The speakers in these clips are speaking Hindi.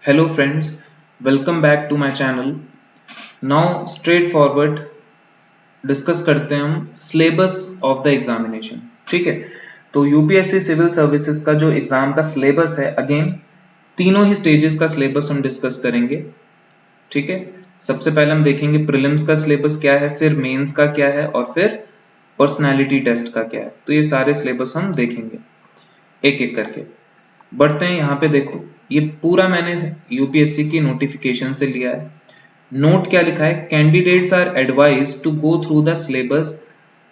Hello friends, welcome back to my channel. Now straightforward discuss करते हैं हम सिलेबस ऑफ द एग्जामिनेशन। ठीक है, तो यूपीएससी सिविल सर्विसेज का जो एग्जाम का सिलेबस है, अगेन तीनों ही स्टेजेस का सिलेबस हम डिस्कस करेंगे। ठीक है, सबसे पहले हम देखेंगे प्रीलिम्स का सिलेबस क्या है, फिर मेंस का क्या है और फिर पर्सनालिटी टेस्ट का क्या है। तो ये सारे सिलेबस हम देखेंगे एक एक करके। बढ़ते हैं, यहाँ पे देखो, ये पूरा मैंने यूपीएससी की नोटिफिकेशन से लिया है। नोट क्या लिखा है, candidates are advise to go through the syllabus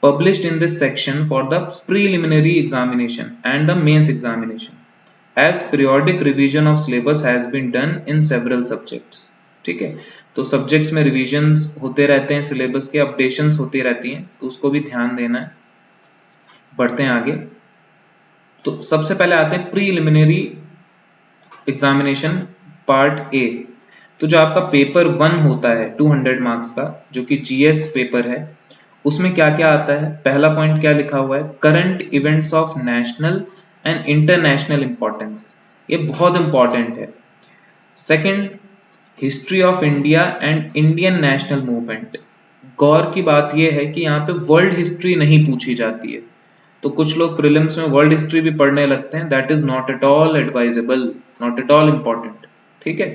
published in this section for the preliminary examination and the mains examination as periodic revision of syllabus has been done in several subjects। ठीक है, तो सब्जेक्ट्स में रिविजन्स होते रहते हैं, सिलेबस के अपडेशंस होती रहती हैं, तो उसको भी ध्यान देना है। बढ़ते हैं आगे, तो सबसे पहले आते हैं प्रीलिमिनरी एग्जामिनेशन पार्ट ए। तो जो आपका पेपर 1 होता है 200 मार्क्स का, जो कि जीएस पेपर है, उसमें क्या क्या आता है। पहला पॉइंट क्या लिखा हुआ है, current events of national and international importance, ये बहुत इंपॉर्टेंट है। Second, history of India and Indian national movement. गौर की बात यह है कि यहाँ पे वर्ल्ड हिस्ट्री नहीं पूछी जाती है, तो कुछ लोग प्रीलिम्स में वर्ल्ड हिस्ट्री भी पढ़ने लगते हैं, that is not at all advisable, not at all important. ठीक है,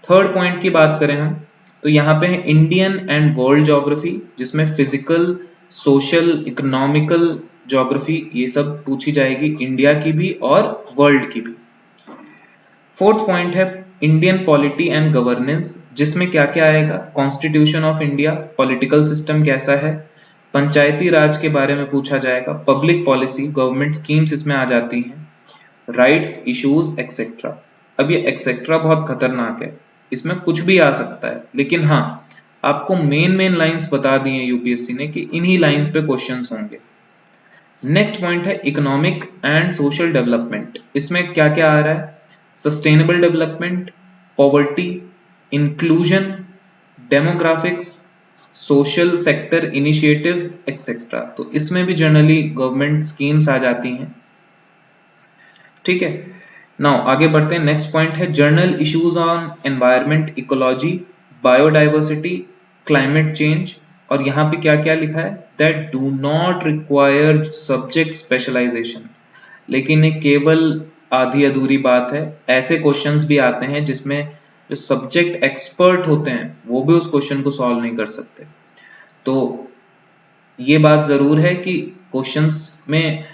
थर्ड पॉइंट की बात करें हम, तो यहाँ पे है इंडियन एंड वर्ल्ड ज्योग्राफी, जिसमें फिजिकल, सोशल, इकोनॉमिकल ज्योग्राफी ये सब पूछी जाएगी, इंडिया की भी और वर्ल्ड की भी। फोर्थ पॉइंट है इंडियन पॉलिटी एंड गवर्नेंस, जिसमें क्या क्या आएगा, constitution of India, political system कैसा है, पंचायती राज के बारे में पूछा जाएगा, पब्लिक पॉलिसी, गवर्नमेंट स्कीम्स इसमें आ जाती हैं, राइट्स, इश्यूज एक्सेट्रा। अब ये एक्सेट्रा बहुत खतरनाक है, इसमें कुछ भी आ सकता है, लेकिन हाँ, आपको मेन लाइंस बता दी हैं यूपीएससी ने कि इन्हीं लाइंस पे क्वेश्चंस होंगे। नेक्स्ट पॉइंट है इकोनॉमिक एंड सोशल डेवलपमेंट। इसमें क्या क्या आ रहा है, sustainable development, poverty, inclusion, demographics, social sector initiatives etcetera. तो इसमें भी जनरली गवर्नमेंट स्कीम्स आ जाती हैं। ठीक है, नाउ आगे बढ़ते हैं। नेक्स्ट पॉइंट है general issues on environment, ecology, biodiversity, climate change. और यहाँ पे क्या क्या लिखा है, that do not require subject specialisation. लेकिन ये केवल आधी अधूरी बात है, ऐसे क्वेश्चंस भी आते हैं जिसमें जो सब्जेक्ट एक्सपर्ट होते हैं वो भी उस क्वेश्चन को सॉल्व नहीं कर सकते। तो ये बात जरूर है कि क्वेश्चंस में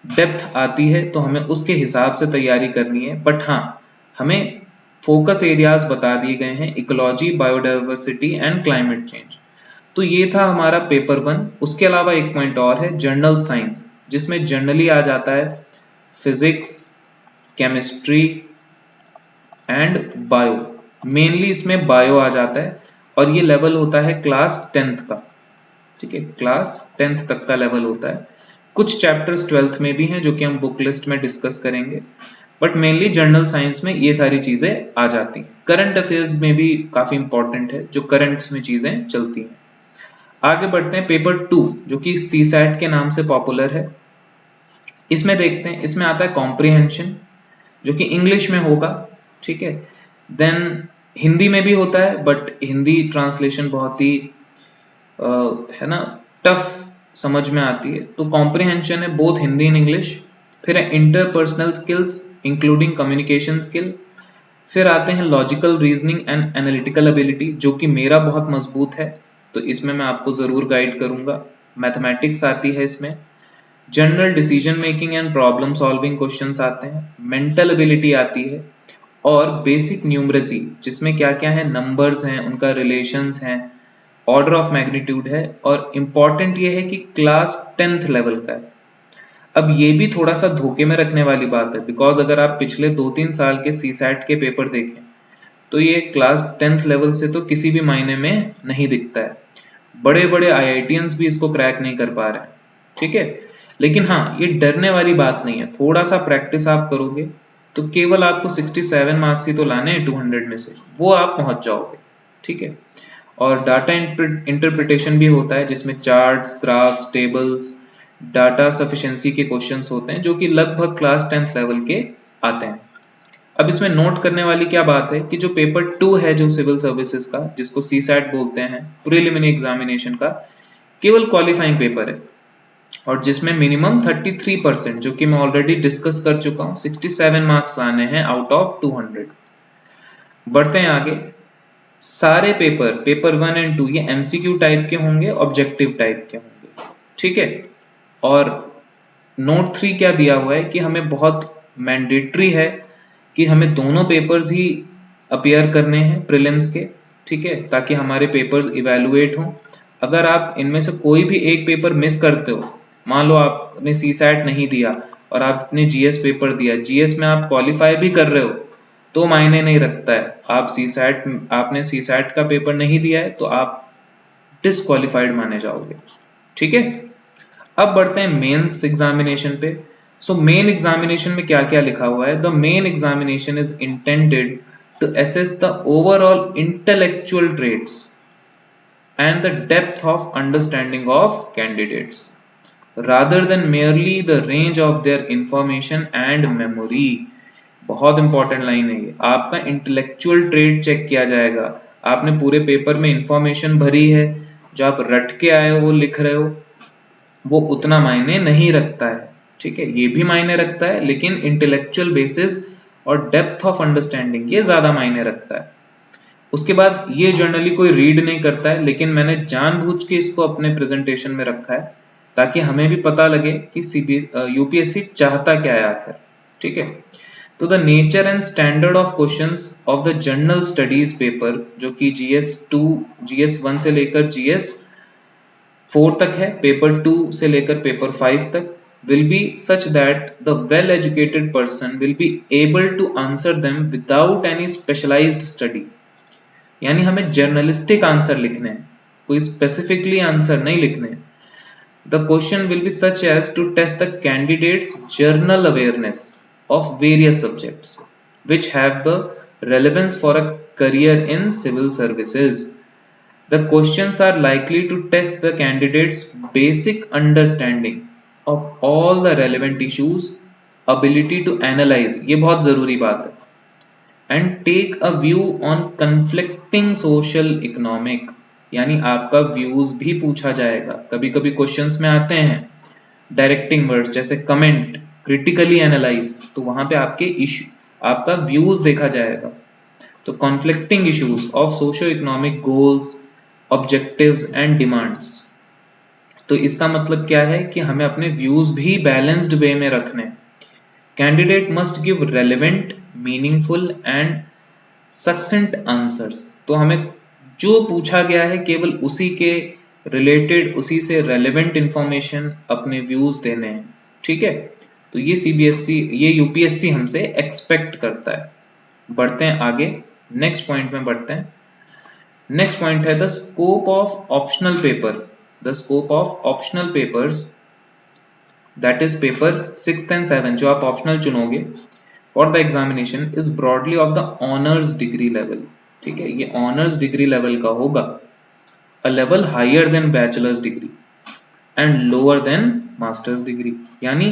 डेप्थ आती है, तो हमें उसके हिसाब से तैयारी करनी है। बट हाँ, हमें फोकस एरियाज बता दिए गए हैं, ecology, biodiversity and climate change. तो ये था हमारा पेपर 1। उसके अलावा एक पॉइंट और है, जनरल साइंस, जिसमें जनरली आ जाता है physics, chemistry and bio. Mainly इसमें बायो आ जाता है, और ये लेवल होता है क्लास 10th का। ठीक है, क्लास 10th तक का लेवल होता है। कुछ चैप्टर्स 12th में भी हैं जो कि हम बुक लिस्ट में डिस्कस करेंगे, बट मेनली जनरल साइंस में ये सारी चीजें आ जाती हैं। करंट अफेयर्स में भी काफी इंपॉर्टेंट है, जो करंट्स में चीजें चलती हैं। आगे बढ़ते हैं, पेपर 2 जो कि सीसैट के नाम से पॉपुलर है। इसमें देखते हैं, इसमें आता है कॉम्प्रिहेंशन, जो कि इंग्लिश में होगा। ठीक है, देन हिंदी में भी होता है, बट हिंदी ट्रांसलेशन बहुत ही है ना, टफ समझ में आती है। तो कॉम्प्रिहेंशन है बोथ हिंदी एंड इंग्लिश। फिर है interpersonal skills including communication skill. फिर आते हैं logical reasoning and analytical ability, जो कि मेरा बहुत मजबूत है, तो इसमें मैं आपको जरूर गाइड करूंगा। मैथमेटिक्स आती है इसमें, general decision making and problem solving questions आते हैं, मेंटल एबिलिटी आती है, और बेसिक न्यूमरेसी, जिसमें क्या क्या है, नंबर्स हैं, उनका रिलेशंस हैं, ऑर्डर ऑफ मैग्नीट्यूड है, और इंपॉर्टेंट ये है कि क्लास 10th लेवल का है। अब ये भी थोड़ा सा धोखे में रखने वाली बात है, बिकॉज अगर आप पिछले 2-3 साल के सीसैट के पेपर देखें, तो ये क्लास 10th लेवल से तो किसी भी मायने में नहीं दिखता है। बड़े बड़े आईआईटियंस भी इसको क्रैक नहीं कर पा रहे हैं। ठीक है, लेकिन हाँ, ये डरने वाली बात नहीं है, थोड़ा सा प्रैक्टिस आप करोगे तो केवल आपको 67 मार्क्स ही तो लाने हैं 200 में से, वो आप पहुंच जाओगे। ठीक है, और डाटा इंटरप्रिटेशन भी होता है, जिसमें charts, graphs, tables, data sufficiency के क्वेश्चंस होते हैं, जो कि लगभग क्लास 10th लेवल के आते हैं। अब इसमें नोट करने वाली क्या बात है कि जो पेपर 2 है जो सिविल सर्विसेज का, जिसको सीसैट बोलते हैं, प्रीलिमिनरी एग्जामिनेशन का, केवल क्वालिफाइंग पेपर है और जिसमें मिनिमम 33%, जो कि मैं ऑलरेडी डिस्कस कर चुका हूं, 67 मार्क्स लाने हैं आउट ऑफ 200। बढ़ते हैं आगे। सारे पेपर 1 एंड 2 ये एमसीक्यू टाइप के होंगे, ऑब्जेक्टिव टाइप के होंगे, ठीक है। और नोट 3 क्या दिया हुआ है कि हमें बहुत मैंडेटरी है कि हमें दोनों पेपर्स ही अपीयर करने हैं प्रीलिम्स के, ठीक है, ताकि हमारे पेपर्स इवेलुएट हों। अगर आप इनमें से कोई भी एक पेपर मिस करते हो, मान लो आपने सीसैट नहीं दिया और आपने जीएस पेपर दिया, जीएस में आप क्वालिफाई भी कर रहे हो तो मायने नहीं रखता है। आपने सीसैट का पेपर नहीं दिया है तो आप डिसक्वालिफाइड माने जाओगे, ठीक है। अब बढ़ते हैं मेंस एग्जामिनेशन पे। सो मेन एग्जामिनेशन में क्या क्या लिखा हुआ है? The main examination is intended to assess the overall intellectual traits and the depth of understanding of candidates rather than merely the range of their information and memory। बहुत इंपॉर्टेंट लाइन है ये। आपका इंटेलेक्चुअल ट्रेड चेक किया जाएगा। आपने पूरे पेपर में इंफॉर्मेशन भरी है, जो आप रट के आए हो वो लिख रहे हो, वो उतना मायने नहीं रखता है, ठीक है। ये भी मायने रखता है लेकिन इंटेलेक्चुअल बेसिस और डेप्थ ऑफ अंडरस्टैंडिंग ये ज्यादा मायने रखता है। उसके बाद ये जनरली कोई रीड नहीं करता है, लेकिन मैंने जानबूझ के इसको अपने प्रेजेंटेशन में रखा है ताकि हमें भी पता लगे कि यूपीएससी चाहता क्या है आखिर, ठीक है। तो the nature and standard of questions of the general studies paper, जो कि जीएस 1 से लेकर जीएस 4 तक है, पेपर 2 से लेकर पेपर 5 तक, will be such that the well educated person will be able to answer them without any specialized study। यानी हमें जर्नलिस्टिक आंसर लिखने हैं, कोई स्पेसिफिकली आंसर नहीं लिखने। The question will be such as to test the candidates general awareness of various subjects which have the relevance for a career in civil services। The questions are likely to test the candidates basic understanding of all the relevant issues, ability to analyze, ये बहुत जरूरी बात है, and take a view on conflicting social economic, यानी आपका व्यूज भी पूछा जाएगा। कभी कभी क्वेश्चंस में आते हैं डायरेक्टिंग वर्ड्स जैसे कमेंट, क्रिटिकली एनालाइज, तो वहां पे आपका व्यूज देखा जाएगा। तो conflicting issues of socio economic goals, objectives and demands. तो इसका मतलब क्या है कि हमें अपने व्यूज भी बैलेंस्ड वे में रखने। Candidate must give relevant, meaningful and सक्सेंट answers. तो हमें जो पूछा गया है केवल उसी के रिलेटेड, उसी से रेलेवेंट इंफॉर्मेशन, अपने व्यूज देने हैं, ठीक है। तो ये ये यूपीएससी हमसे एक्सपेक्ट करता है। बढ़ते हैं आगे, नेक्स्ट पॉइंट में बढ़ते हैं। नेक्स्ट पॉइंट है the scope of optional paper. The scope of optional papers, that is paper 6 and 7 जो आप ऑप्शनल चुनोगे for the examination is broadly of the honours degree level, ठीक है। ये ऑनर्स डिग्री लेवल का होगा, a level higher than bachelors degree and lower than masters degree, यानी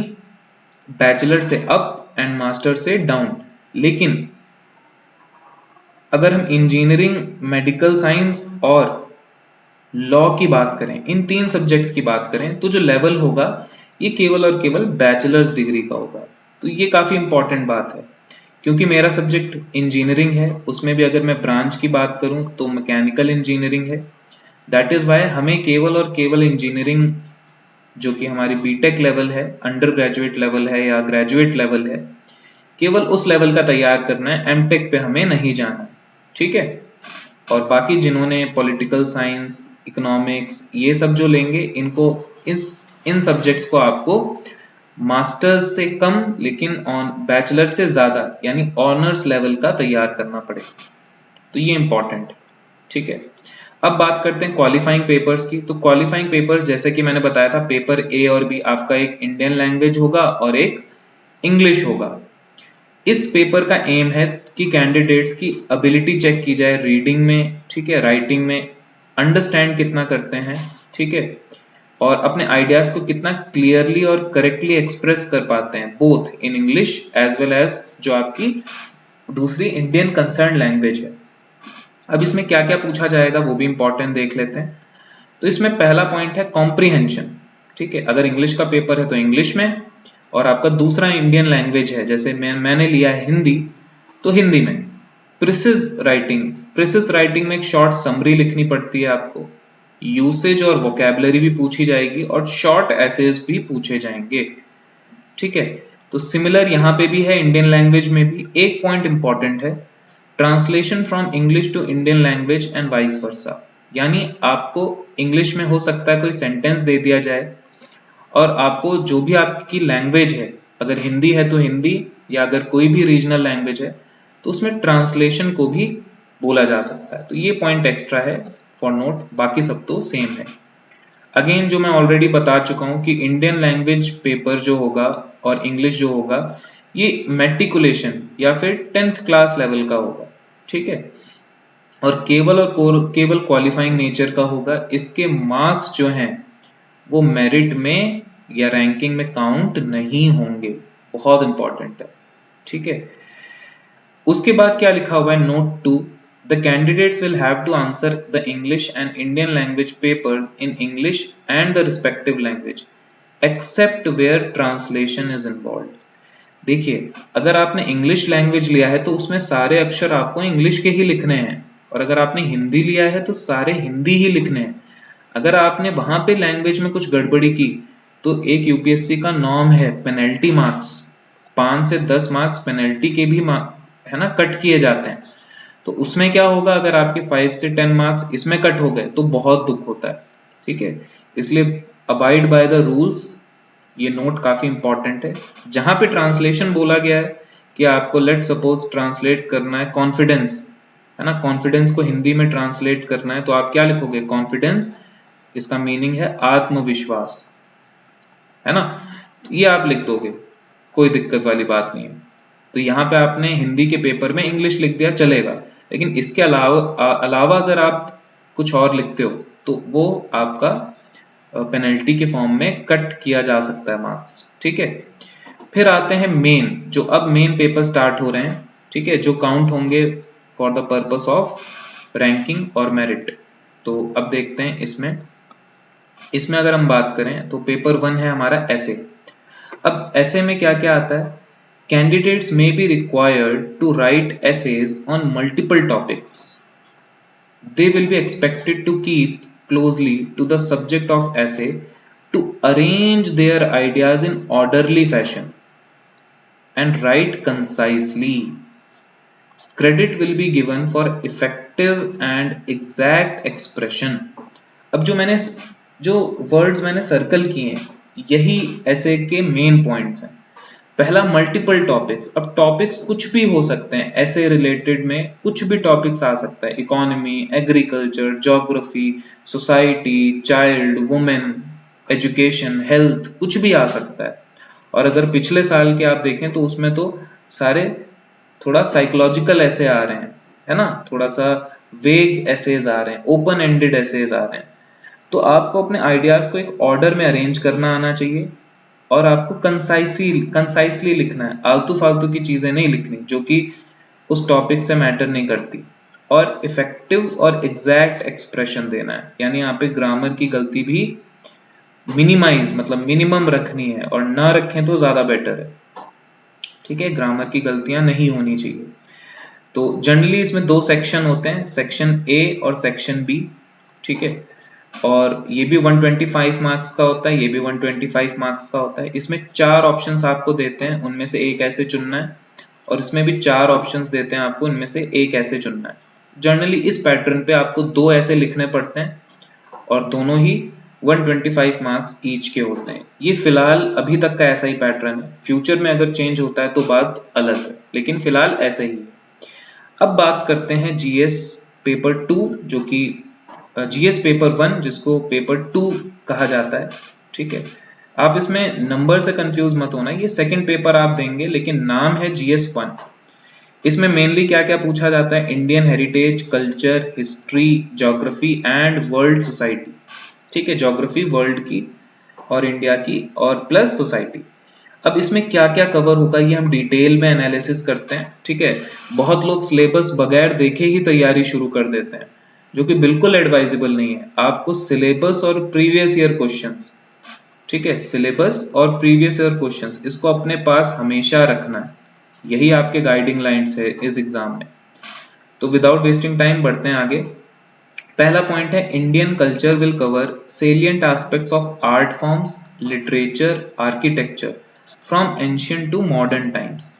बैचलर से अप एंड मास्टर से डाउन। लेकिन अगर हम इंजीनियरिंग, मेडिकल साइंस और लॉ की बात करें, इन 3 सब्जेक्ट्स की बात करें, तो जो लेवल होगा ये केवल और केवल बैचलर्स डिग्री का होगा। तो ये काफी इंपॉर्टेंट बात है, क्योंकि मेरा सब्जेक्ट इंजीनियरिंग है, उसमें भी अगर मैं ब्रांच की बात करूं तो मैकेनिकल इंजीनियरिंग है। दैट इज वाई हमें केवल और केवल इंजीनियरिंग, जो कि हमारी बीटेक लेवल है, अंडर ग्रेजुएट लेवल है या ग्रेजुएट लेवल है, केवल उस लेवल का तैयार करना है, एमटेक पे हमें नहीं जाना, ठीक है। और बाकी जिन्होंने पॉलिटिकल साइंस, इकोनॉमिक्स ये सब जो लेंगे, इनको इन सब्जेक्ट्स को आपको मास्टर्स से कम लेकिन बैचलर से ज्यादा यानी ऑनर्स लेवल का तैयार करना पड़ेगा। तो ये इंपॉर्टेंट, ठीक है। अब बात करते हैं क्वालिफाइंग पेपर्स की। तो क्वालिफाइंग पेपर्स जैसे कि मैंने बताया था, पेपर ए और बी आपका एक इंडियन लैंग्वेज होगा और एक इंग्लिश होगा। इस पेपर का एम है कि कैंडिडेट्स की एबिलिटी चेक की जाए रीडिंग में, ठीक है, राइटिंग में, अंडरस्टैंड कितना करते हैं, ठीक है, और अपने आइडियाज को कितना क्लियरली और करेक्टली एक्सप्रेस कर पाते हैं, both in English as well as जो आपकी दूसरी इंडियन कंसर्न लैंग्वेज है। अब इसमें क्या क्या पूछा जाएगा वो भी इंपॉर्टेंट देख लेते हैं। तो इसमें पहला पॉइंट है कॉम्प्रीहेंशन। ठीक है, अगर इंग्लिश का पेपर है तो इंग्लिश में, और आपका दूसरा इंडियन लैंग्वेज है, जैसे मैंने लिया है हिंदी, तो हिंदी में। प्रिसिज राइटिंग में एक शॉर्ट समरी लिखनी पड़ती है आपको। यूसेज और वोकेबलरी भी पूछी जाएगी और शॉर्ट एसेज भी पूछे जाएंगे। ठीक है, तो सिमिलर यहाँ पे भी है, इंडियन लैंग्वेज में भी एक पॉइंट इंपॉर्टेंट है, translation from English to Indian language and vice versa. यानी आपको इंग्लिश में हो सकता है कोई सेंटेंस दे दिया जाए, और आपको जो भी आपकी लैंग्वेज है, अगर हिंदी है तो हिंदी, या अगर कोई भी रीजनल लैंग्वेज है तो उसमें ट्रांसलेशन को भी बोला जा सकता है। तो ये पॉइंट एक्स्ट्रा है फॉर नोट, बाकी सब तो सेम है। अगेन जो मैं ऑलरेडी बता चुका हूं कि इंडियन लैंग्वेज पेपर जो होगा और इंग्लिश जो होगा, ये मेट्रिकुलेशन या फिर 10th क्लास लेवल का होगा। ठीक है, और केवल क्वालिफाइंग नेचर का होगा। इसके मार्क्स जो हैं वो मेरिट में या रैंकिंग में काउंट नहीं होंगे, बहुत इंपॉर्टेंट है। ठीक है, उसके बाद क्या लिखा हुआ है, note 2, the candidates will have to answer the English and Indian language papers in English and the respective language except where translation is involve. देखिए, अगर आपने इंग्लिश लैंग्वेज लिया है तो उसमें सारे अक्षर आपको इंग्लिश के ही लिखने हैं, और अगर आपने हिंदी लिया है तो सारे हिंदी ही लिखने हैं। अगर आपने वहां पे लैंग्वेज में कुछ गड़बड़ी की तो एक यूपीएससी का नॉर्म है पेनल्टी मार्क्स, 5 से 10 मार्क्स पेनल्टी के भी है ना, कट किए जाते हैं। तो उसमें क्या होगा, अगर आपके 5 से 10 मार्क्स इसमें कट हो गए तो बहुत दुख होता है। ठीक है, इसलिए अबाइड बाय द रूल्स, ये नोट काफी इंपॉर्टेंट है। जहां पे ट्रांसलेशन बोला गया है कि आपको लेट सपोज ट्रांसलेट करना है कॉन्फिडेंस, है ना, कॉन्फिडेंस को हिंदी में ट्रांसलेट करना है, तो आप क्या लिखोगे, कॉन्फिडेंस, इसका मीनिंग है आत्मविश्वास, है ना, ये आप लिख दोगे, कोई दिक्कत वाली बात नहीं है। तो यहाँ पे आपने हिंदी के पेपर में इंग्लिश लिख दिया चलेगा, लेकिन इसके अलावा अगर आप कुछ और लिखते हो तो वो आपका पेनल्टी के फॉर्म में कट किया जा सकता है मार्क्स। ठीक है, फिर आते हैं मेन, जो अब मेन पेपर स्टार्ट हो रहे हैं। ठीक है, जो काउंट होंगे for the purpose of ranking और मेरिट। तो अब देखते हैं इसमें अगर हम बात करें तो पेपर 1 है हमारा ऐसे। अब ऐसे में क्या क्या आता है, candidates may be required to write essays on multiple topics. They will be expected to keep closely to the subject of essay to arrange their ideas in orderly fashion and write concisely. Credit will be given for effective and exact expression. अब जो वर्ड्स मैंने सर्कल किए हैं यही ऐसे के मेन पॉइंट्स हैं। पहला, मल्टीपल टॉपिक्स। अब टॉपिक्स कुछ भी हो सकते हैं, ऐसे रिलेटेड में कुछ भी टॉपिक्स आ सकता है, economy, agriculture, geography, society, child, women, education, health, कुछ भी आ सकता है। और अगर पिछले साल के आप देखें तो उसमें तो सारे थोड़ा साइकोलॉजिकल ऐसे आ रहे हैं, है ना, थोड़ा सा वेग एसेज आ रहे हैं, ओपन एंडेड एसेज आ रहे हैं। तो आपको अपने आइडियाज को एक ऑर्डर में अरेंज करना आना चाहिए, और आपको कंसाइसली लिखना है, आलतू फालतू की चीजें नहीं लिखनी जो कि उस टॉपिक से मैटर नहीं करती, और इफेक्टिव और एग्जैक्ट एक्सप्रेशन देना है। यानी यहाँ पे ग्रामर की गलती भी मिनिमाइज, मतलब मिनिमम रखनी है, और ना रखें तो ज्यादा बेटर है। ठीक है, ग्रामर की गलतियां नहीं होनी चाहिए। तो जनरली इसमें 2 सेक्शन होते हैं, सेक्शन ए और सेक्शन बी। ठीक है, और ये भी 125 मार्क्स का होता है, ये भी 125 मार्क्स का होता है। इसमें 4 ऑप्शंस आपको देते हैं, उनमें से एक ऐसे चुनना है, और इसमें भी 4 ऑप्शंस देते हैं आपको, इनमें से एक ऐसे चुनना है। जनरली इस पैटर्न पे आपको 2 ऐसे लिखने पड़ते हैं, और दोनों ही 125 मार्क्स ईच के होते हैं। ये फिलहाल अभी तक का ऐसा ही पैटर्न है, फ्यूचर में अगर चेंज होता है तो बात अलग है, लेकिन फिलहाल ऐसे ही है। अब बात करते हैं जीएस पेपर 2, जो कि जीएस पेपर 1 जिसको पेपर 2 कहा जाता है। ठीक है, आप इसमें नंबर से कंफ्यूज मत होना, ये सेकंड पेपर आप देंगे, लेकिन नाम है जीएस 1। इसमें मेनली क्या क्या पूछा जाता है, Indian heritage, culture, history, geography and world society. ठीक है, ज्योग्राफी वर्ल्ड की और इंडिया की और प्लस सोसाइटी। अब इसमें क्या क्या कवर होगा ये हम डिटेल में एनालिसिस करते हैं, ठीक है। बहुत लोग सिलेबस बगैर देखे ही तैयारी शुरू कर देते हैं, जो कि बिल्कुल एडवाइजेबल नहीं है। आपको सिलेबस और प्रीवियस ईयर क्वेश्चंस, ठीक है, सिलेबस और प्रीवियस ईयर क्वेश्चंस इसको अपने पास हमेशा रखना है, यही आपके गाइडिंग लाइंस है इस एग्जाम में। तो विदाउट वेस्टिंग टाइम बढ़ते हैं आगे। पहला पॉइंट है Indian culture will cover salient aspects of art forms, literature, architecture from ancient to modern times,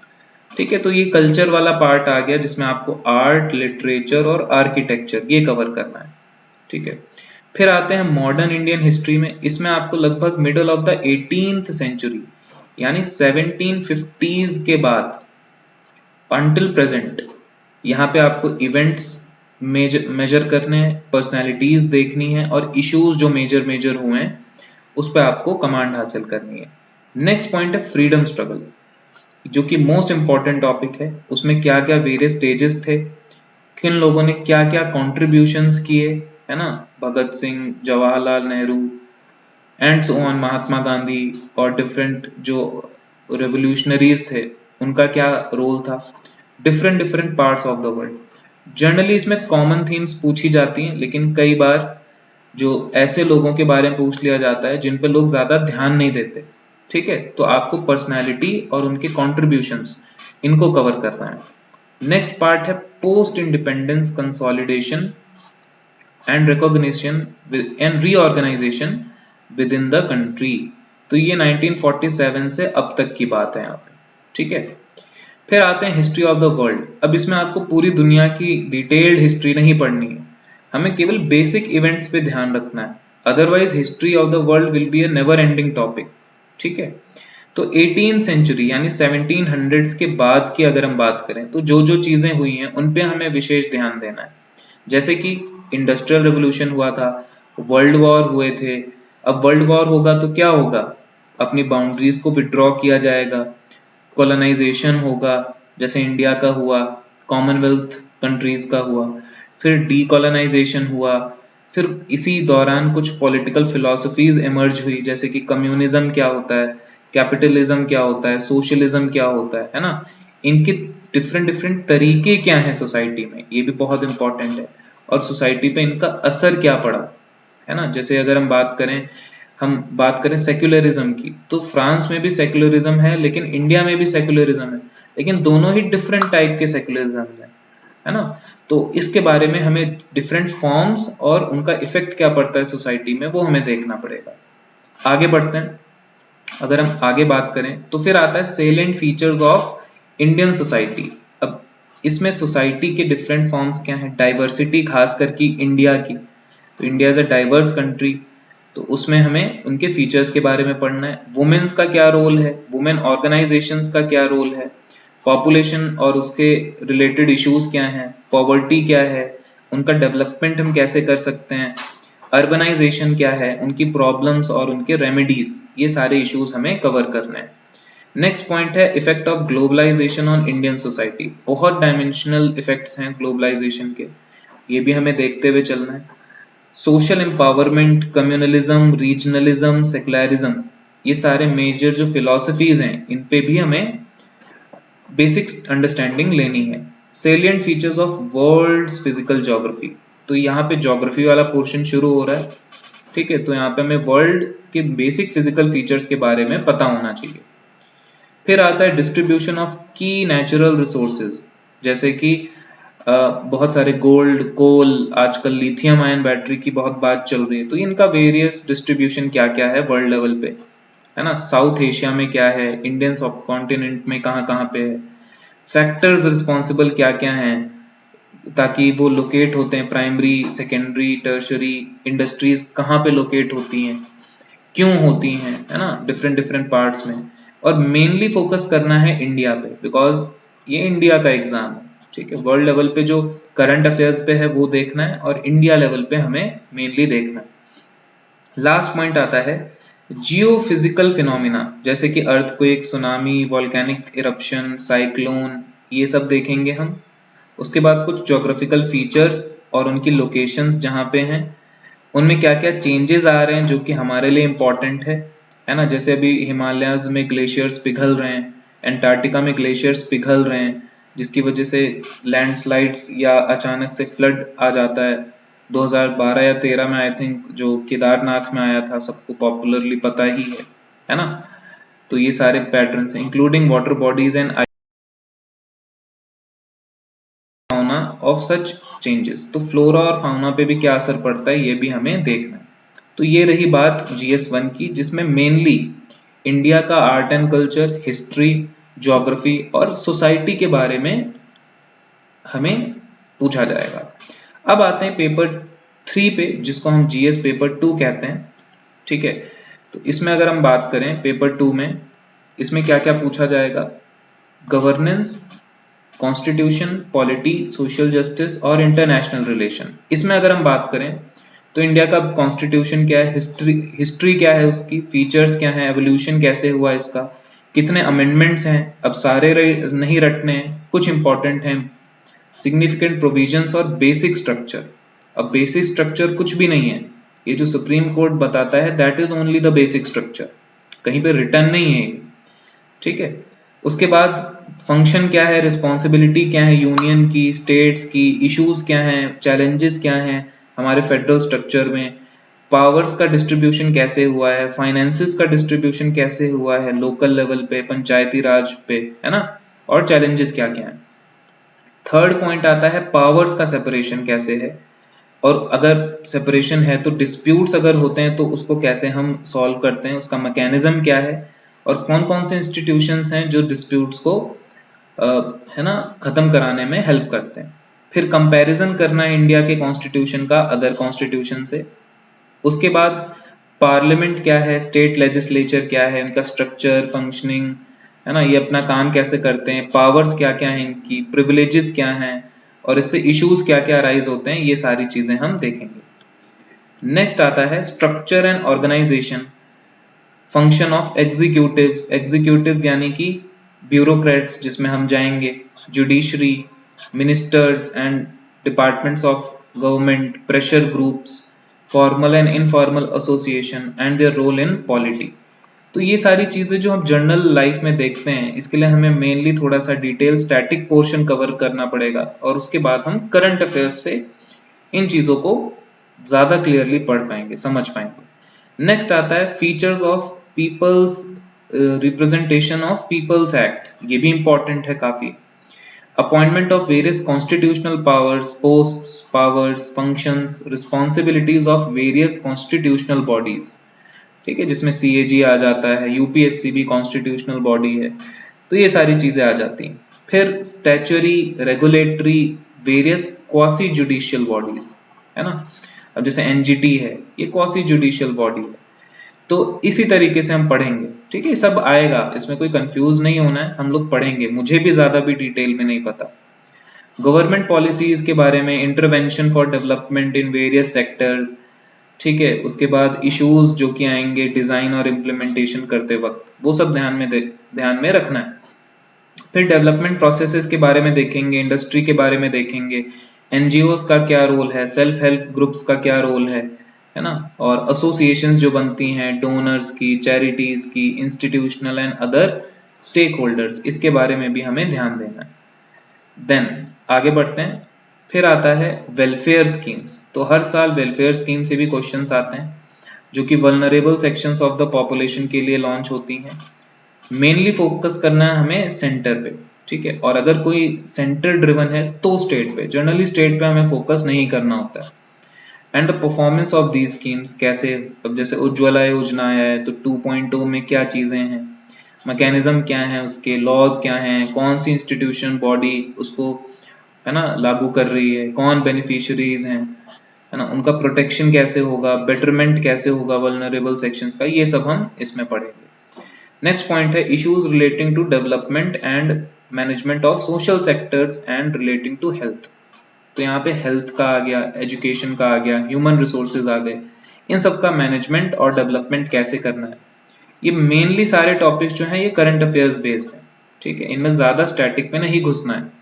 ठीक है। तो ये कल्चर वाला पार्ट आ गया जिसमें आपको आर्ट, लिटरेचर और आर्किटेक्चर ये कवर करना है, ठीक है। फिर आते हैं मॉडर्न इंडियन हिस्ट्री में, इसमें आपको लगभग middle of the 18th century यानी 1750s के बाद अंटिल प्रेजेंट, यहाँ पे आपको इवेंट्स मेजर करने हैं, पर्सनालिटीज देखनी है और इश्यूज जो मेजर हुए हैं उस पर आपको कमांड हासिल करनी है। नेक्स्ट पॉइंट है फ्रीडम स्ट्रगल, जो कि मोस्ट इंपॉर्टेंट टॉपिक है। उसमें क्या क्या वेरियस स्टेजेस थे, किन लोगों ने क्या क्या कॉन्ट्रीब्यूशंस किए, है ना, Bhagat Singh, Jawaharlal Nehru and so on, Mahatma Gandhi और डिफरेंट जो रेवोल्यूशनरीज थे उनका क्या रोल था, different different parts of the world. Generally इसमें कॉमन थीम्स पूछी जाती हैं, लेकिन कई बार जो ऐसे लोगों के बारे में पूछ लिया जाता है जिन पे लोग ज्यादा ध्यान नहीं देते, ठीक है। तो आपको पर्सनालिटी और उनके कॉन्ट्रीब्यूशंस इनको कवर करना है। नेक्स्ट पार्ट है post independence consolidation and recognition and reorganisation within the country. तो ये 1947 से अब तक की बात है यहाँ पे, ठीक है। फिर आते हैं हिस्ट्री ऑफ द वर्ल्ड। अब इसमें आपको पूरी दुनिया की डिटेल्ड हिस्ट्री नहीं पढ़नी है, हमें केवल बेसिक इवेंट्स पे ध्यान रखना है, otherwise history of the world will be a never ending topic, ठीक है। तो 18th सेंचुरी यानी 1700s के बाद की अगर हम बात करें तो जो जो चीजें हुई हैं उन पे हमें विशेष ध्यान देना है। जैसे कि इंडस्ट्रियल रेवोल्यूशन हुआ था, वर्ल्ड वॉर हुए थे। अब वर्ल्ड वॉर होगा तो क्या होगा, अपनी बाउंड्रीज को विड्रॉ किया जाएगा, कॉलोनाइजेशन होगा जैसे इंडिया का हुआ, कॉमनवेल्थ कंट्रीज का हुआ, फिर डीकोलोनाइजेशन हुआ, फिर इसी दौरान कुछ पॉलिटिकल फिलोसफीज इमर्ज हुई जैसे कि कम्युनिज्म क्या होता है, कैपिटलिज्म क्या होता है, सोशलिज्म क्या होता है ना। इनके डिफरेंट डिफरेंट तरीके क्या हैं सोसाइटी में, ये भी बहुत इंपॉर्टेंट है, और सोसाइटी पे इनका असर क्या पड़ा, है ना। जैसे अगर हम बात करें सेक्युलरिज्म की, तो फ्रांस में भी सेक्युलरिज्म है लेकिन इंडिया में भी सेक्युलरिज्म है, लेकिन दोनों ही डिफरेंट टाइप के सेक्युलरिज्म है ना। तो इसके बारे में हमें डिफरेंट फॉर्म्स और उनका इफेक्ट क्या पड़ता है सोसाइटी में वो हमें देखना पड़ेगा। आगे बढ़ते हैं। अगर हम आगे बात करें तो फिर आता है salient features of Indian society. अब इसमें सोसाइटी के डिफरेंट फॉर्म्स क्या हैं, डाइवर्सिटी खास करके इंडिया की, तो India is a diverse country, तो उसमें हमें उनके फीचर्स के बारे में पढ़ना है। वुमेन्स का क्या रोल है, वुमेन ऑर्गेनाइजेशंस का क्या रोल है, पॉपुलेशन और उसके रिलेटेड इश्यूज क्या हैं, पॉवर्टी क्या है, उनका डेवलपमेंट हम कैसे कर सकते हैं, अर्बनाइजेशन क्या है, उनकी प्रॉब्लम्स और उनके रेमेडीज, ये सारे इश्यूज हमें कवर करने हैं। नेक्स्ट पॉइंट है effect of globalisation on Indian society. बहुत डायमेंशनल इफेक्ट्स हैं ग्लोबलाइजेशन के, ये भी हमें देखते हुए चलना है। Social empowerment, communalism, regionalism, secularism, ये सारे मेजर जो फिलोसफीज हैं इन पे भी हमें बेसिक अंडरस्टैंडिंग लेनी है। Salient features of world's physical geography, तो यहाँ पे ज्योग्राफी वाला पोर्शन शुरू हो रहा है, ठीक है। तो यहाँ पे हमें वर्ल्ड के बेसिक फिजिकल फीचर्स के बारे में पता होना चाहिए। फिर आता है डिस्ट्रीब्यूशन ऑफ की नेचुरल रिसोर्सेज, जैसे कि बहुत सारे गोल्ड, कोल, आजकल लिथियम आयन बैटरी की बहुत बात चल रही है, तो इनका वेरियस डिस्ट्रीब्यूशन क्या क्या है वर्ल्ड लेवल पे, है ना। साउथ एशिया में क्या है, इंडियन सब कॉन्टिनेंट में कहाँ कहाँ पे है, फैक्टर्स रिस्पॉन्सिबल क्या क्या हैं ताकि वो लोकेट होते हैं, प्राइमरी, सेकेंडरी, टर्शरी इंडस्ट्रीज कहाँ पे लोकेट होती हैं, क्यों होती हैं, है ना, डिफरेंट डिफरेंट पार्ट्स में। और मेनली फोकस करना है इंडिया पे बिकॉज ये इंडिया का एग्जाम है, ठीक है। वर्ल्ड लेवल पे जो करंट अफेयर्स पे है वो देखना है और इंडिया लेवल पे हमें मेनली देखना है। लास्ट पॉइंट आता है जियो फिजिकल फिनोमिना, जैसे कि earthquake, tsunami, volcanic eruption, cyclone, ये सब देखेंगे हम। उसके बाद कुछ ज्योग्राफिकल फीचर्स और उनकी लोकेशंस जहाँ पे हैं, उनमें क्या क्या चेंजेस आ रहे हैं जो कि हमारे लिए इम्पोर्टेंट है, है ना। जैसे अभी हिमालयाज में ग्लेशियर्स पिघल रहे हैं, एंटार्क्टिका में ग्लेशियर्स पिघल रहे हैं, जिसकी वजह से लैंडस्लाइड्स या अचानक से फ्लड आ जाता है। 2012 या 13 में आई थिंक जो केदारनाथ में आया था, सबको पॉपुलरली पता ही है ना। तो ये सारे पैटर्न्स हैं, including water bodies and fauna of such changes. तो फ्लोरा और फाउना पे भी क्या असर पड़ता है, ये भी हमें देखना है। तो ये रही बात GS1 की, जिसमें मेनली इंडिया का art and culture, history, geography और सोसाइटी के बारे में हमें पूछा जाएगा। अब आते हैं पेपर 3 पे, जिसको हम GS पेपर 2 कहते हैं। ठीक है, तो इसमें अगर हम बात करें पेपर 2 में, इसमें क्या क्या पूछा जाएगा, governance, constitution, polity, social justice और इंटरनेशनल रिलेशन। इसमें अगर हम बात करें तो इंडिया का कॉन्स्टिट्यूशन क्या है, हिस्ट्री क्या है उसकी, फीचर्स क्या है, एवोल्यूशन कैसे हुआ इसका, कितने अमेंडमेंट्स हैं, अब सारे नहीं रटने हैं, कुछ इंपॉर्टेंट हैं, सिग्निफिकेंट प्रोविजंस और बेसिक स्ट्रक्चर। अब बेसिक स्ट्रक्चर कुछ भी नहीं है, ये जो सुप्रीम कोर्ट बताता है that is only the basic structure, कहीं पे रिटर्न नहीं है। ठीक है, उसके बाद फंक्शन क्या है, रिस्पॉन्सिबिलिटी क्या है यूनियन की, स्टेट्स की, इश्यूज क्या हैं, चैलेंजेस क्या हैं हमारे फेडरल स्ट्रक्चर में, पावर्स का डिस्ट्रीब्यूशन कैसे हुआ है, फाइनेंसेस का डिस्ट्रीब्यूशन कैसे हुआ है लोकल लेवल पे, पंचायती राज पे, है ना, और चैलेंजेस क्या क्या है। थर्ड पॉइंट आता है पावर्स का सेपरेशन कैसे है, और अगर सेपरेशन है तो डिस्प्यूट्स अगर होते हैं तो उसको कैसे हम सॉल्व करते हैं, उसका मैकेनिज्म क्या है, और कौन कौन से इंस्टीट्यूशंस हैं जो डिस्प्यूट्स को है ना खत्म कराने में हेल्प करते हैं। फिर कंपैरिजन करना है इंडिया के कॉन्स्टिट्यूशन का अदर कॉन्स्टिट्यूशन से। उसके बाद पार्लियामेंट क्या है, स्टेट लेजिस्लेचर क्या है, इनका स्ट्रक्चर, फंक्शनिंग, है ना, ये अपना काम कैसे करते हैं, पावर्स क्या क्या हैं इनकी, प्रिविलेजेस क्या हैं, और इससे इश्यूज क्या क्या अराइज होते हैं, ये सारी चीजें हम देखेंगे। नेक्स्ट आता है structure and organisation, function of executives, executives यानी कि ब्यूरोक्रेट्स जिसमें हम जाएंगे, judiciary, ministers and departments of government, pressure groups, formal and informal association and their role in polity. तो ये सारी चीजें जो हम जर्नल लाइफ में देखते हैं, इसके लिए हमें मेनली थोड़ा सा डिटेल स्टैटिक पोर्शन कवर करना पड़ेगा, और उसके बाद हम करंट अफेयर्स से इन चीजों को ज्यादा क्लियरली पढ़ पाएंगे, समझ पाएंगे। नेक्स्ट आता है features of people's representation of people's act, ये भी इंपॉर्टेंट है काफी। Appointment of various constitutional powers, posts, powers, functions, responsibilities of various constitutional bodies. ठीक है, जिसमें CAG आ जाता है, UPSC भी कॉन्स्टिट्यूशनल बॉडी है, तो ये सारी चीजें आ जाती हैं। फिर statutory, regulatory, various quasi judicial bodies, है ना। अब जैसे NGT है, ये क्वासी जुडिशियल बॉडी है। तो इसी तरीके से हम पढ़ेंगे। ठीक है, सब आएगा, इसमें कोई कंफ्यूज नहीं होना है, हम लोग पढ़ेंगे, मुझे भी ज्यादा भी डिटेल में नहीं पता। गवर्नमेंट पॉलिसीज के बारे में, intervention for development in various sectors. ठीक है, उसके बाद इश्यूज जो कि आएंगे डिजाइन और इम्प्लीमेंटेशन करते वक्त, वो सब ध्यान में रखना है। फिर डेवलपमेंट प्रोसेसेस के बारे में देखेंगे, इंडस्ट्री के बारे में देखेंगे, NGOs का क्या रोल है, सेल्फ हेल्प ग्रुप्स का क्या रोल है ना, और एसोसिएशंस जो बनती हैं डोनर्स की, चैरिटीज की, institutional and other stakeholders, इसके बारे में भी हमें ध्यान देना है। देन आगे बढ़ते हैं, फिर आता है वेलफेयर स्कीम्स। तो हर साल वेलफेयर स्कीम से भी क्वेश्चंस आते हैं, जो कि vulnerable sections of the population के लिए लॉन्च होती हैं। मेनली फोकस करना है हमें सेंटर पे। ठीक है, और अगर कोई सेंटर ड्रिवन है तो स्टेट पे, जनरली स्टेट पे हमें फोकस नहीं करना होता है। And the performance of the schemes कैसे, अब जैसे उज्ज्वला योजना है तो 2.2 में क्या चीजें हैं, मैकेनिज्म क्या है, उसके लॉज क्या हैं, कौन सी इंस्टीट्यूशन बॉडी उसको है ना लागू कर रही है, कौन बेनिफिशियरीज हैं, है ना, उनका प्रोटेक्शन कैसे होगा, बेटरमेंट कैसे होगा वल्नरेबल सेक्शंस का, ये सब हम इसमें पढ़ेंगे। नेक्स्ट पॉइंट है issues relating to development and management of social sectors and relating to health. तो यहाँ पे हेल्थ का आ गया, एजुकेशन का आ गया, ह्यूमन रिसोर्सेज आ गए, इन सब का मैनेजमेंट और डेवलपमेंट कैसे करना है। ये मेनली सारे टॉपिक्स जो हैं ये करंट अफेयर्स बेस्ड हैं। ठीक है, इनमें ज्यादा स्टैटिक में नहीं घुसना है।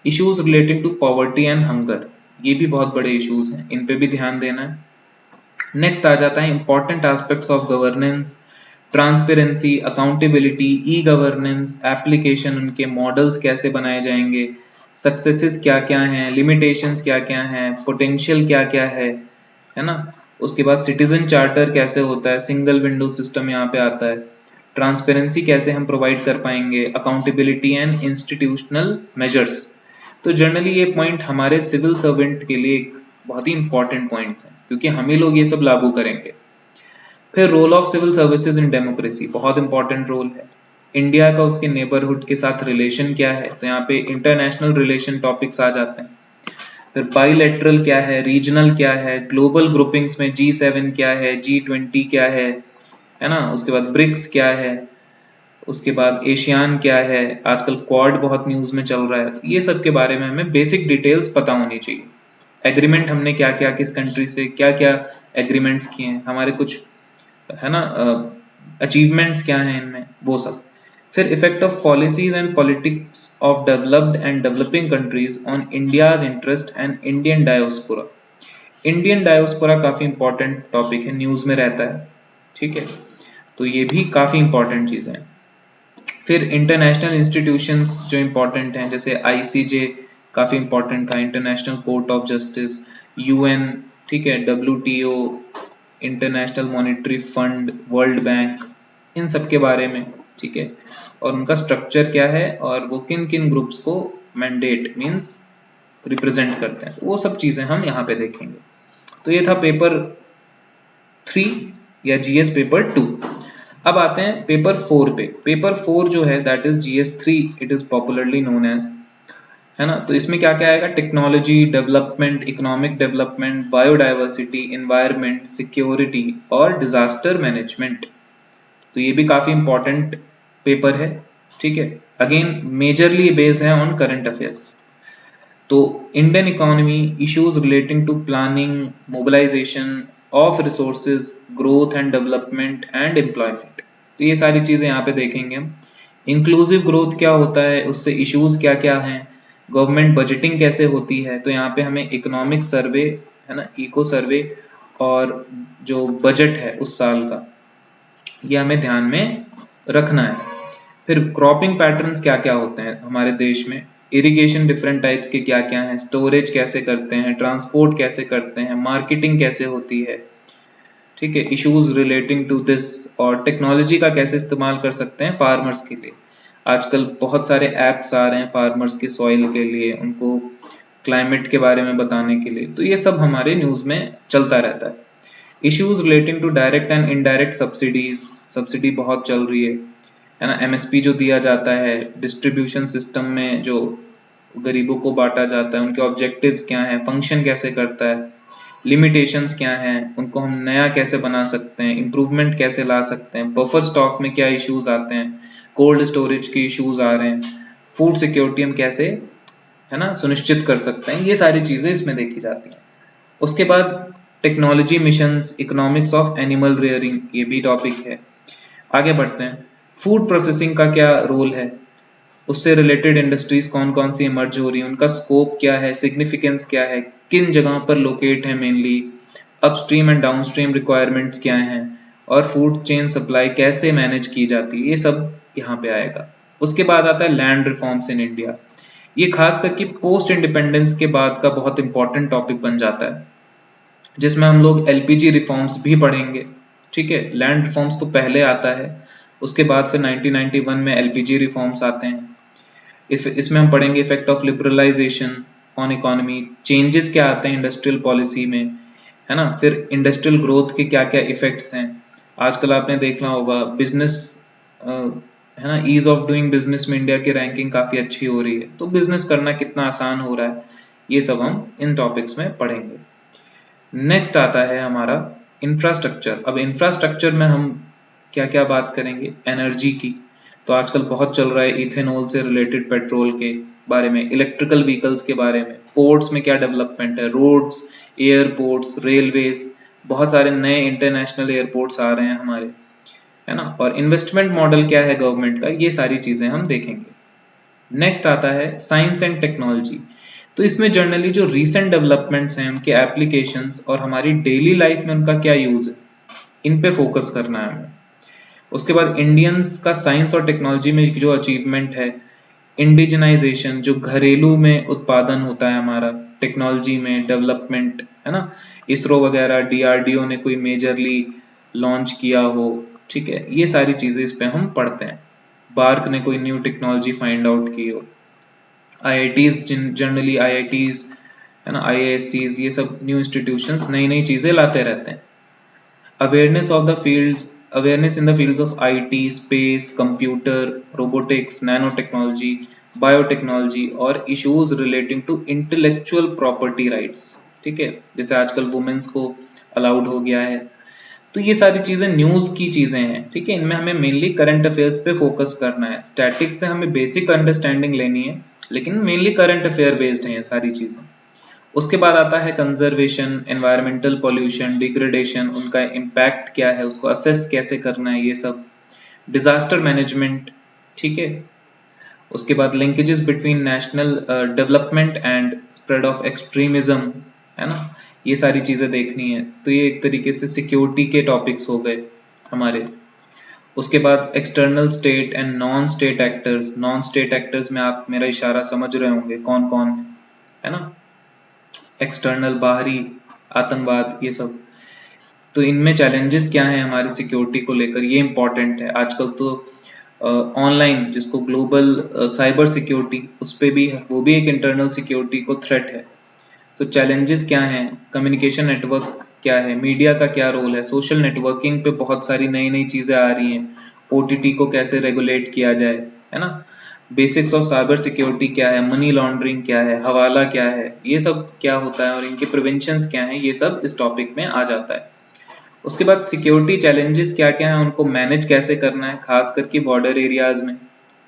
Issues relating to poverty and hunger, ये भी बहुत बड़े इश्यूज हैं, इन पे भी ध्यान देना है। नेक्स्ट आ जाता है important aspects of governance, transparency, accountability, e governance, application, उनके मॉडल्स कैसे बनाए जाएंगे, सक्सेसेस क्या क्या हैं, लिमिटेशंस क्या क्या हैं, पोटेंशियल क्या क्या है ना। उसके बाद सिटीजन चार्टर कैसे होता है, सिंगल विंडो सिस्टम यहाँ पे आता है, ट्रांसपेरेंसी कैसे हम प्रोवाइड कर पाएंगे, अकाउंटेबिलिटी एंड इंस्टीट्यूशनल मेजर्स। तो जनरली ये पॉइंट हमारे सिविल सर्वेंट के लिए एक बहुत ही इंपॉर्टेंट पॉइंट्स हैं, क्योंकि हम ही लोग ये सब लागू करेंगे। फिर role of civil services in democracy, बहुत इंपॉर्टेंट रोल है। इंडिया का उसके नेबरहुड के साथ रिलेशन क्या है, तो यहाँ पे इंटरनेशनल रिलेशन टॉपिक्स आ जाते हैं। फिर बाइलेटरल क्या है, रीजनल क्या है, ग्लोबल ग्रुपिंग्स में G7 क्या है, G20 क्या है ना। उसके बाद ब्रिक्स क्या है, उसके बाद एशियान क्या है, आजकल क्वाड बहुत न्यूज में चल रहा है। तो ये सब के बारे में हमें बेसिक डिटेल्स पता होनी चाहिए। एग्रीमेंट हमने क्या क्या किस कंट्री से क्या क्या एग्रीमेंट्स किए हैं, हमारे कुछ है ना अचीवमेंट्स क्या हैं इनमें, वो सब। फिर effect of policies and politics of developed and developing countries on India's interest and Indian diaspora. Indian diaspora काफी इंपॉर्टेंट टॉपिक है, न्यूज में रहता है, ठीक है। तो ये भी काफी इंपॉर्टेंट चीजें हैं। फिर इंटरनेशनल इंस्टीट्यूशंस जो इंपॉर्टेंट हैं, जैसे ICJ काफी इंपॉर्टेंट था, international court of justice, UN, ठीक है, WTO, international monetary fund, world bank, इन सब के बारे में, ठीक है। और उनका स्ट्रक्चर क्या है और वो किन किन ग्रुप्स को मैंडेट मींस रिप्रेजेंट करते हैं, वो सब चीजें हम यहाँ पे देखेंगे। तो ये था पेपर 3 या GS पेपर 2। अब आते हैं पेपर 4 पे। पेपर 4 जो है that is GS3, it is popularly known as, है ना। तो इसमें क्या क्या आएगा, technology development, economic development, biodiversity, environment, security और डिजास्टर मैनेजमेंट। तो ये भी काफी इंपॉर्टेंट पेपर है, ठीक है। अगेन मेजरली बेस है ऑन करंट अफेयर्स। तो Indian economy, issues relating to planning, mobilisation of resources, growth and development and employment, तो ये सारी चीजें यहाँ पे देखेंगे हम। इंक्लूसिव ग्रोथ क्या होता है, उससे इश्यूज क्या क्या हैं, गवर्नमेंट बजटिंग कैसे होती है, तो यहाँ पे हमें इकोनॉमिक सर्वे, है ना, इको सर्वे और जो बजट है उस साल का, ये हमें ध्यान में रखना है। फिर क्रॉपिंग पैटर्न्स क्या क्या होते हैं हमारे देश में, इरिगेशन डिफरेंट टाइप्स के क्या क्या हैं, स्टोरेज कैसे करते हैं, ट्रांसपोर्ट कैसे करते हैं, मार्केटिंग कैसे होती है, ठीक है, इश्यूज रिलेटिंग टू दिस, और टेक्नोलॉजी का कैसे इस्तेमाल कर सकते हैं फार्मर्स के लिए। आजकल बहुत सारे एप्स आ रहे हैं फार्मर्स के सॉइल के लिए, उनको क्लाइमेट के बारे में बताने के लिए, तो ये सब हमारे न्यूज में चलता रहता है। Issues relating to direct and indirect subsidies, subsidy बहुत चल रही है ना, MSP जो दिया जाता है, डिस्ट्रीब्यूशन सिस्टम में जो गरीबों को बांटा जाता है, उनके ऑब्जेक्टिव्स क्या हैं, फंक्शन कैसे करता है, लिमिटेशंस क्या हैं, उनको हम नया कैसे बना सकते हैं, इंप्रूवमेंट कैसे ला सकते हैं, बफर स्टॉक में क्या इश्यूज आते हैं, कोल्ड स्टोरेज के इश्यूज आ रहे हैं, फूड सिक्योरिटी हम कैसे, है ना, सुनिश्चित कर सकते हैं, ये सारी चीजें इसमें देखी जाती हैं। उसके बाद technology missions, economics of animal rearing, ये भी टॉपिक है। आगे बढ़ते हैं, फूड प्रोसेसिंग का क्या रोल है, उससे रिलेटेड इंडस्ट्रीज कौन कौन सी इमर्ज हो रही है, उनका स्कोप क्या है, सिग्निफिकेंस क्या है, किन जगहों पर लोकेट है mainly, upstream and downstream requirements क्या हैं, और फूड चेन सप्लाई कैसे मैनेज की जाती है, ये सब यहाँ पे आएगा। उसके बाद आता है लैंड रिफॉर्म्स इन इंडिया, ये खास करके पोस्ट इंडिपेंडेंस के बाद का बहुत इंपॉर्टेंट टॉपिक बन जाता है, जिसमें हम लोग LPG रिफॉर्म्स भी पढ़ेंगे, ठीक है। लैंड रिफॉर्म्स तो पहले आता है, उसके बाद फिर 1991 में LPG रिफॉर्म्स आते हैं। इसमें हम पढ़ेंगे effect of liberalisation on economy, changes क्या आते हैं इंडस्ट्रियल पॉलिसी में, है ना। फिर इंडस्ट्रियल ग्रोथ के क्या क्या इफेक्ट्स हैं, आजकल आपने देखना होगा बिजनेस, है ना, ईज ऑफ डूइंग बिजनेस में इंडिया की रैंकिंग काफी अच्छी हो रही है, तो बिजनेस करना कितना आसान हो रहा है, ये सब हम इन टॉपिक्स में पढ़ेंगे। नेक्स्ट आता है हमारा इंफ्रास्ट्रक्चर। अब इंफ्रास्ट्रक्चर में हम क्या क्या बात करेंगे, एनर्जी की, तो आजकल बहुत चल रहा है इथेनॉल से रिलेटेड पेट्रोल के बारे में, इलेक्ट्रिकल व्हीकल्स के बारे में, पोर्ट्स में क्या डेवलपमेंट है, रोड्स, एयरपोर्ट्स, रेलवेज, बहुत सारे नए इंटरनेशनल एयरपोर्ट्स आ रहे हैं हमारे, है ना, और इन्वेस्टमेंट मॉडल क्या है गवर्नमेंट का, ये सारी चीजें हम देखेंगे। नेक्स्ट आता है साइंस एंड टेक्नोलॉजी, तो इसमें जनरली जो रीसेंट डेवलपमेंट्स हैं, उनके एप्लीकेशंस और हमारी डेली लाइफ में उनका क्या यूज है, इन पे फोकस करना है हमें। उसके बाद इंडियंस का साइंस और टेक्नोलॉजी में जो अचीवमेंट है, इंडिजिनाइजेशन जो घरेलू में उत्पादन होता है हमारा टेक्नोलॉजी में डेवलपमेंट, है ना, इसरो वगैरह डीआरडीओ ने कोई मेजरली लॉन्च किया हो, ठीक है, ये सारी चीजें इस पे हम पढ़ते हैं। बार्क ने कोई न्यू टेक्नोलॉजी फाइंड आउट की हो, आईआईटीज जनरली आईआईटीज, है ना, आईआईएससीज, ये सब न्यू इंस्टीट्यूशंस नई नई चीजें लाते रहते हैं। awareness of the fields awareness in the fields of IT, space, computer, robotics, nanotechnology, biotechnology और issues relating to intellectual property rights, ठीक है, जैसे आजकल वुमेन्स को अलाउड हो गया है। तो ये सारी चीजें न्यूज की चीजें हैं, ठीक है, इनमें हमें मेनली करंट अफेयर्स पे फोकस करना है। स्टैटिक्स से हमें बेसिक अंडरस्टैंडिंग लेनी है, लेकिन मेनली करंट अफेयर बेस्ड है ये सारी चीजें। उसके बाद आता है कंजर्वेशन, एनवायरमेंटल पॉल्यूशन, डिग्रेडेशन, उनका इम्पैक्ट क्या है, उसको असेस कैसे करना है, ये सब, डिजास्टर मैनेजमेंट, ठीक है। उसके बाद linkages between national development and spread of extremism, है ना, ये सारी चीजें देखनी है। तो ये एक तरीके से सिक्योरिटी के टॉपिक्स हो गए हमारे। उसके बाद external state and non state actors. Non state actors में आप मेरा इशारा समझ रहे होंगे कौन कौन है ना, एक्सटर्नल बाहरी, आतंकवाद, ये सब। तो इनमें चैलेंजेस क्या हैं हमारी सिक्योरिटी को लेकर, ये इंपॉर्टेंट है। आजकल तो ऑनलाइन जिसको ग्लोबल साइबर सिक्योरिटी, उस पे भी वो भी एक इंटरनल सिक्योरिटी को थ्रेट है। तो चैलेंजेस क्या हैं, कम्युनिकेशन नेटवर्क क्या है, मीडिया का क्या रोल है, सोशल नेटवर्किंग पे बहुत सारी नई नई चीजें आ रही हैं, ओटीटी को कैसे रेगुलेट किया जाए, है ना, बेसिक्स ऑफ साइबर सिक्योरिटी क्या है, मनी लॉन्ड्रिंग क्या है, हवाला क्या है, ये सब क्या होता है और इनके प्रिवेंशन क्या है, ये सब इस टॉपिक में आ जाता है। उसके बाद सिक्योरिटी चैलेंजेस क्या क्या है, उनको मैनेज कैसे करना है, खास करके बॉर्डर एरियाज में,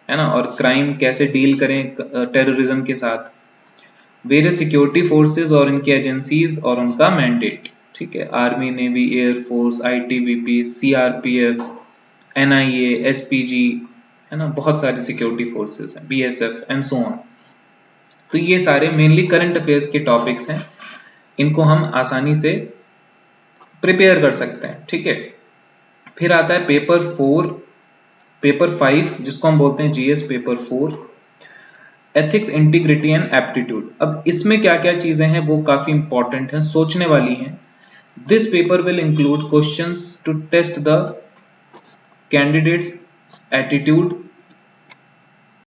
है ना, और क्राइम कैसे डील करें टेररिज्म के साथ, वेरियस सिक्योरिटी फोर्सेस और इनकी एजेंसीज और उनका मैंडेट, ठीक है, army, navy, air force, ITBP, CRPF, NIA, SPG, है ना, बहुत सारी सिक्योरिटी फोर्सेस हैं, बीएसएफ एंड सो ऑन। तो ये सारे मेनली करंट अफेयर्स के टॉपिक्स हैं, इनको हम आसानी से प्रिपेयर कर सकते हैं, ठीक है। फिर आता है पेपर 5 जिसको हम बोलते हैं GS paper 4, ethics, integrity and aptitude. अब इसमें क्या क्या चीजें हैं वो काफी इंपॉर्टेंट हैं, सोचने वाली हैं। This paper will include questions to test the candidates attitude,